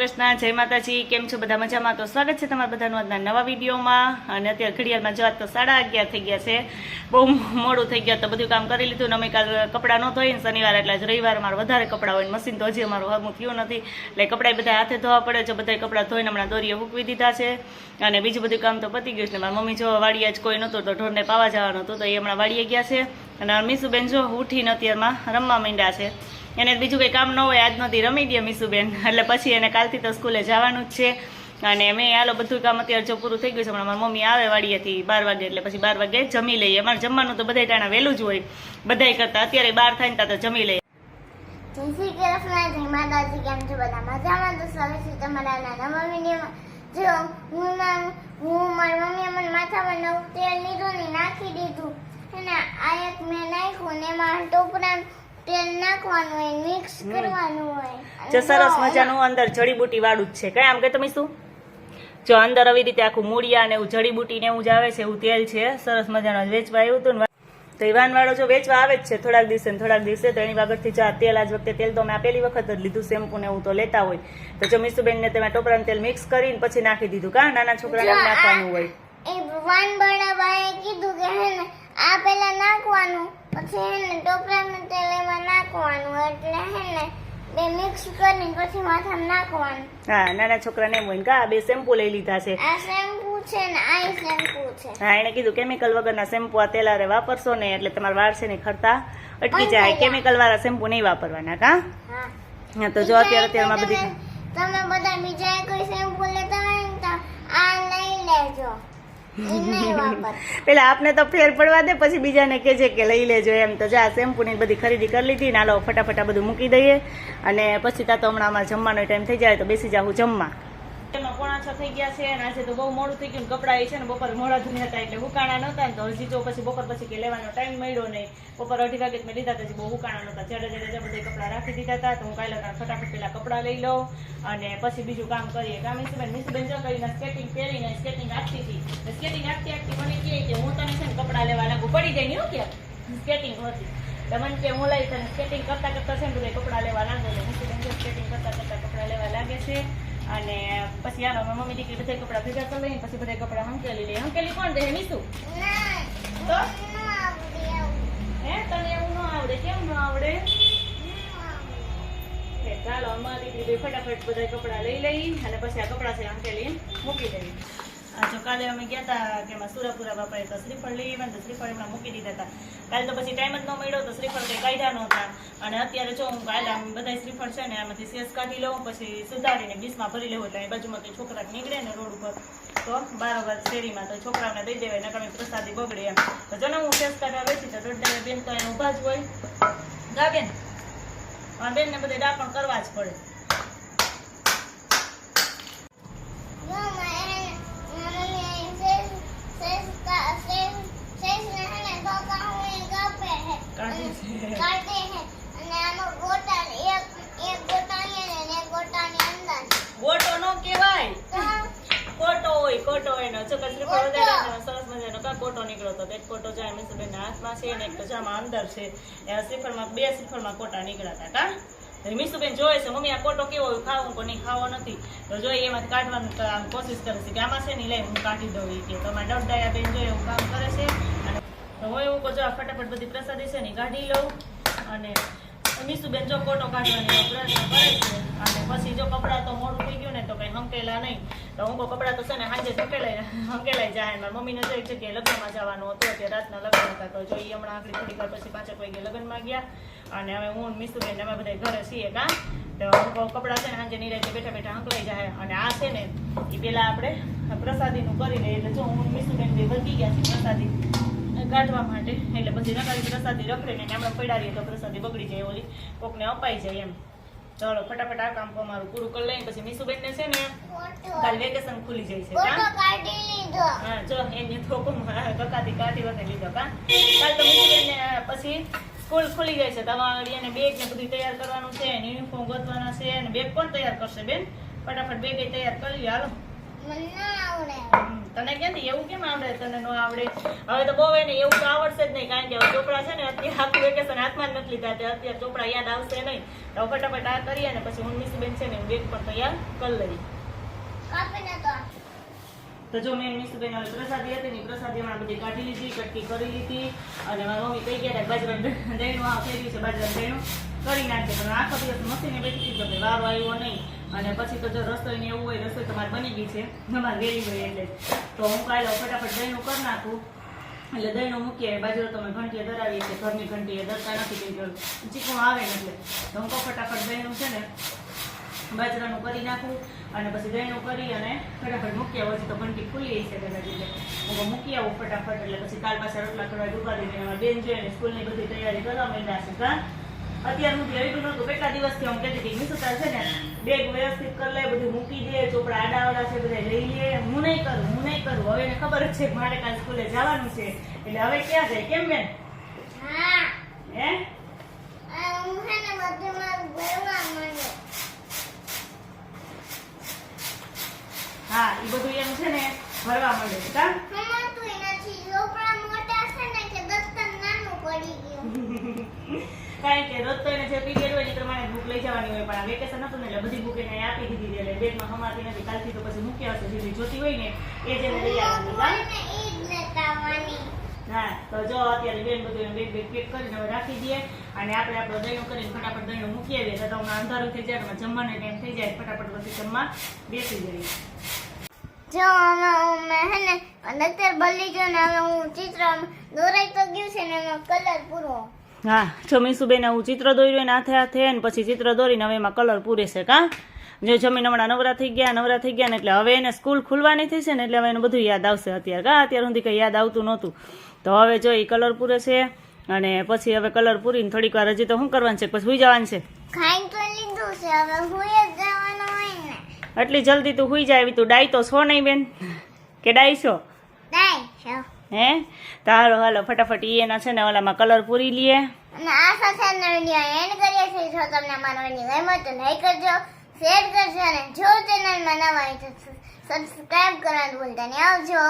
કૃષ્ણ, જય માતાજી. કેમ છો બધા? મજામાં? તો સ્વાગત છે તમારા બધાનું આજના નવા વિડીયોમાં. અને અત્યારે ઘડિયાળમાં જોવા તો 11:30 થઈ ગયા છે. બહુ મોડું થઈ ગયા, તો બધું કામ કરી લીધું ને અમે કાલ કપડાં ન ધોઈને શનિવાર એટલે જ રવિવાર અમારે વધારે કપડાં હોય. મશીન તો હજી અમારું હમું થયું નથી એટલે કપડાં બધા હાથે ધોવા પડે છે. બધા કપડાં ધોઈને હમણાં દોરીએ મૂકવી દીધા છે અને બીજું બધું કામ તો પતી ગયું છે. મારી મમ્મી જો વાડીએ જ કોઈ નહોતું તો ઢોરને પાવા જવાનું હતું તો એ હમણાં વાડીએ ગયા છે. અને મીસુબેન જો ઉઠીને અત્યારમાં રમવા માંડ્યા છે. એને બીજું કંઈ કામ ન હોય, આજ નથી રમી દે મીસુબેન, એટલે પછી એને કાલથી તો સ્કૂલે જવાનું જ છે. અને મેં હાલો બધું કામ અત્યારે જો પૂરું થઈ ગયું છે. હમણાં મારી મમ્મી આવે વાડીએથી 12 વાગે એટલે પછી 12 વાગે જમી લઈએ. અમારે જમવાનું તો બધાય ટાણા વહેલું જ હોય બધાય કરતા. અત્યારે 12 થાય ને તો જમી લઈએ. જય શ્રી કૃષ્ણ, જય માતાજી. કેમ છો બધા? મજામાં? તો સ્વાગત છે તમારા નવા વિડીયોમાં. જો હું મારી મમ્મીએ મને માથામાં નવું તેલ લીધું ને નાખી દીધું અને આ એક મેં નાખ્યું ને એમાં ટોપરા તેલ નાખવાનું હોય, મિક્સ કરવાનું હોય. જો સરસ મજાનું અંદર જડીબુટી વાળું જ છે. કઈ આમ કે તમે શું જો અંદર આવી રીતે આખું મૂળિયા ને એવું જડીબુટી ને એવું જ આવે છે, એવું તેલ છે. સરસ મજાનું વેચવા આવ્યું હતું ને તો ઈવાન વાળો જો વેચવા આવે જ છે થોડાક દિવસે તો એની વગરથી જો આ તેલ આજ વખતે તેલ તો મેં આ પહેલી વખત જ લીધું. શેમ્પુ ને એવું તો લેતા હોય તો જો મીસુબેન ને તમે ટોપરાનું તેલ મિક્સ કરીને પછી નાખી દીધું. કા નાના છોકરાને નાખવાનું હોય. એ વાન બળાભાઈએ કીધું કે હે ને આ પેલા નાખવાનું પછી હે ને ટોપરાનું તેલ એમાં નાખવાનું એટલે હે ને બે મિક્સ કરીને પછી માથામાં નાખવાનું. હા, નાના છોકરાને એમ હોય. કા બે શેમ્પુ લઈ લીધા છે. આ શેમ્પુ છે ને આ શેમ્પુ છે. હા, એને કીધું કેમિકલ વગરના શેમ્પુ આ તેલારે વાપરશો ને એટલે તમારા વાળ છે ને ખરતા અટકી જાય. કેમિકલ વાળા શેમ્પુ નહીં વાપરવાના. કા હા, તો જો અત્યારમાં બધી તમે બધા બીજા કોઈ શેમ્પુ લેતા હોય ને તો આ લઈ લેજો. પેલા આપને તો ફેર પડવા દે પછી બીજાને કહેજે કે લઈ લેજો એમ. તો જા શેમ્પુ ની બધી ખરીદી કરી લીધી. નાલો ફટાફટ બધું મૂકી દઈએ અને પછી તા તો હમણાં અમારે જમવાનો ટાઈમ થઈ જાય તો બેસી જાઉં જમવા. એમાં 5:45 થઈ ગયા છે અને આજે તો બહુ મોડું થઈ ગયું. કપડા એ છે ને બપોર મોડા ધોયા હતા એટલે હુકાણા નહોતા ને તો હજી તો પછી બપોર પછી કે લેવાનો ટાઈમ મળ્યો નહીં. બપોર 2:30 વાગે મેં લીધા હતા, બહુ હુકાણા નહોતા. જડે બધા કપડા રાખી દીધા હતા તો હું કાલે ફટાફટ પેલા કપડા લઈ લઉં અને પછી બીજું કામ કરીએ. કામ મીસુબેન જો કરીને સ્કેટિંગ પહેરીને સ્કેટિંગ આપતી હતી. સ્કેટિંગ આપતી મને કહે કે હું તને છે ને કપડા લેવા લાગુ. પડી જાય ને કે સ્કેટિંગ હતી તો મને કે હું લઈ તને સ્કેટિંગ કરતા કરતા છે ને બધા કપડા લેવા લાગે. મીસુબેન જો સ્કેટિંગ કરતા કરતા કપડા લેવા લાગે છે. અને પછી યાર મમ્મી દીકરી બધા કપડા ભેગા કરી લઈને પછી બધા કપડા હંકેલી લે. હંકેલી કોણ દે? મીસુ. તો હે તને એવું ન આવડે? કેમ ન આવડે? ચાલો અમારી દીકરી ફટાફટ બધા કપડા લઈ લઈ અને પછી આ કપડા છે હંકેલી મૂકી દેવી. આ જો કાલે અમે ગયા હતા કે એમાં સુરાપુરા બાપાએ તો શ્રીફળ લઈ આવ્યા ને તો શ્રીફળ એમના મૂકી દીધા હતા. કાલે તો પછી ટાઈમ જ ન મળ્યો તો શ્રીફળ કંઈ કાઢ્યા નહોતા. અને અત્યારે જો હું કાલે બધા શ્રીફળ છે ને આમાંથી શેષ કાઢી લઉં પછી સુધારીને ડીશમાં ભરી લેવું એટલે બાજુમાં કંઈ છોકરા નીકળે ને રોડ ઉપર તો બારોબાર શેરીમાં તો છોકરાઓને દઈ દેવાય નકર પ્રસાદી બગડે એમ. તો જો ને હું શેષ કાઢવા બેસી તો દોઢ બેન તો એને ઊભા જ હોય. ગા બેન બેન ને બધે ડાપણ કરવા જ પડે. ગોટો નો કેવાય, કોટો હોય. કોટો હોય ને સરસ મજાનો કા કોટો નીકળ્યો તો એક કોટો જાય મીસુબેન હાથમાં છે ને એક તો જામાં અંદર છે. શ્રીફળમાં 2 શ્રીફળમાં કોટા નીકળ્યા હતા. કા મીસુબેન જોઈ છે મમ્મી આ કોટો કેવો હોય, ખાવું કે નહીં ખાવો નથી તો જોઈએ એમાંથી કાઢવાનું કોશિશ કરે છે કે આમાં છે ને લઈ હું કાઢી દઉં કે તમારે દોઢ બેન જોઈએ એવું કામ કરે છે. અને હું એવું કહું જો ફટાફટ બધી પ્રસાદી છે ને કાઢી લઉં અને મીસુબેન જો કોટો કાઢવાની પ્રયત્ન કરે છે. અને પછી જો કપડાં તો મોડું થઈ ગયું ને તો કંઈ હંકેલા નહીં તો હું કપડાં તો છે ને સાંજે હંકેલાઈ જાય. મારી મમ્મીને જો એક જગ્યાએ લગ્નમાં જવાનું હતું અત્યારે રાતના લગ્ન હતા તો જો એ હમણાં આખરી થોડીક વાર પછી 5 વાગે લગ્નમાં ગયા અને હવે હું મીસુબેન અમે બધા ઘરે છીએ. કા તો હું કપડાં છે ને સાંજે નિરાતે બેઠા બેઠા હંકલાઈ જાય. અને આ છે ને એ પેલા આપણે પ્રસાદીનું કરી લઈએ એટલે જો હું મીસુબેન બે વળગી ગયા છે પ્રસાદી કાઢવા માટે એટલે પછી નકારી પ્રસાદી રખડીને આપણે પડાવીએ તો પ્રસાદી બગડી જાય, ઓલી કોકને અપાઈ જાય એમ. ચાલો ફટાફટ આ કામ અમારું પૂરું કરી લઈને પછી મીસુબેન ને છે ને કાલ વેકેશન ખુલી જાય છે. હા જો એની થોકો કકાતી કાઢી વખતે લીધો. કા કાલ તો મીસુબેન ને પછી સ્કૂલ ખુલી જાય છે. તમારે એને બેગ ને બધું તૈયાર કરવાનું છે, યુનિફોર્મ ગોતવાના છે અને બેગ કોણ તૈયાર કરશે બેન? ફટાફટ બેગ તૈયાર કરી લે. હાલો મને ના આવડે. તને ક્યાંથી એવું કેમ આવડે? તને ન આવડે? હવે તો બહુ એને એવું તો આવડશે જ નહીં, કારણ કે હવે ચોપડા છે ને અત્યારે આખું વેકેશન હાથમાં જ નથી લીધા, અત્યારે ચોપડા યાદ આવશે નહીં. તો ફટાફટ આ કરીએ ને પછી હું મિસબેન છે ને બેગ પણ તૈયાર કરી લઈ. કાપીને તો તો જો મેં મિસબેન હવે પ્રસાદી હતી ને પ્રસાદી હમણાં બધી કાઢી લીધી, કટકી કરી લીધી, અને મારી મમ્મી કહી ગયા બાજરાનું દહીંનું આ થઈ ગયું છે, બાજરાનું દહીંનું કરી નાખે. પણ આખો દિવસ મશીને બેઠી હતી તો કંઈ વારો આવ્યો નહીં. અને પછી તો જો રસોઈ ને એવું હોય, રસોઈ તમારે બની ગઈ છે અમારે વેલી હોય એટલે, તો હું કાલે ફટાફટ દહીંનું કરી નાખું. એટલે દહીંનું મૂકીએ, બાજરો તમે ઘંટીએ ધરાવીએ છીએ, ઘરની ઘંટીએ ધરતા નથી, કંઈ ચીકણું આવે ને એટલે. તો હું ફટાફટ દહીંનું છે ને બાજરાનું કરી નાખું, અને પછી દહીંનું કરી અને ફટાફટ મૂકી આવું. હજી તો ઘંટી ખુલ્લી છે કદાચ, એટલે હું મૂકી આવું ફટાફટ. એટલે પછી કાલ પાછા રોટલા કરવા ડૂબા દઈને અમારા બેન જોઈએ ને સ્કૂલની બધી તૈયારી કરવા માંડ્યા છે. કા અત્યાર સુધી આવ્યું નહોતું, કેટલા દિવસથી હું કહેતી હતી મિસુતા છે ને બેગ વ્યવસ્થિત કરી લે, બધું મૂકી દે, ચોપડા આડાવાળા છે બધા લઈ લે. હું નહીં કરું. હવે એને ખબર જ છે કે મારે કાલ સ્કૂલે જવાનું છે, એટલે હવે ક્યાં જાય? કેમ બેન? હા હે હું છે ને બધું મારું ભરવા માંડે. હા, એ બધું એમ છે ને ભરવા માંડે છે. કા સમજતું નથી. ચોપડા મોટા છે ને કે દફતર નાનું પડી ગયું. કારણ કે રોજ તો એને જે પીરિયડ હોય એ પ્રમાણે બુક લઈ જવાની હોય, પણ આ વેકેશન હતું ને એટલે બધી બુક એને આપી દીધી, એટલે બેગમાં હમાતી નથી. કાલથી તો પછી મૂકી આવશે, જે જોતી હોય ને એ જ એને લઈ આવવાની. હા, તો જો અત્યારે બેન બધું બેગ પેક કરીને હવે રાખી દઈએ, અને આપણે આપણો દહીંનું કરીને ફટાફટ દહીંનું મૂકી આવીએ. તો હમણાં અંધારું થઈ જાય, જમવાનો ટાઈમ થઈ જાય, ફટાફટ પછી જમવા બેસી જઈએ. જો મેં હે ને અત્યારે ભલી જો ને હવે હું ચિત્ર દોરાઈ તો ગયું છે ને એનો કલર પૂરો. હા, જો મીસુબેન હું ચિત્ર દોર્યું ને હાથે ને પછી ચિત્ર દોરીને હવે એમાં કલર પૂરે છે. કા જો જમીન હમણાં નવરા થઈ ગયા ને એટલે હવે એને સ્કૂલ ખુલવાની થઈ છે ને એટલે હવે એનું બધું યાદ આવશે. અત્યાર સુધી કંઈ યાદ આવતું નહોતું, તો હવે જો એ કલર પૂરે છે, અને પછી હવે કલર પૂરીને થોડીક વાર હજી તો શું કરવાનું છે, પછી સુઈ જવાનું છે. ખાઈ તો લીધું છે, હવે હુઈ જ જવાનું હોય ને. આટલી જલ્દી તું સુઈ જાય? તું ડાય તો છો નહીં બેન, કે ડાય છો? ડાય છો. હે તો હાલો ફટાફટ એના છે ને ઓલામાં કલર પૂરી લઈએ. અને આ સાથે વિડીયો એન્ડ કરીએ છીએ. જો તમને અમારો વિડીયો ગમ્યો તો લાઈક કરજો, શેર કરજો, અને જો ચેનલમાં નવા હોય તો સબસ્ક્રાઇબ કરવાનું ભૂલતા નહીં. આવજો.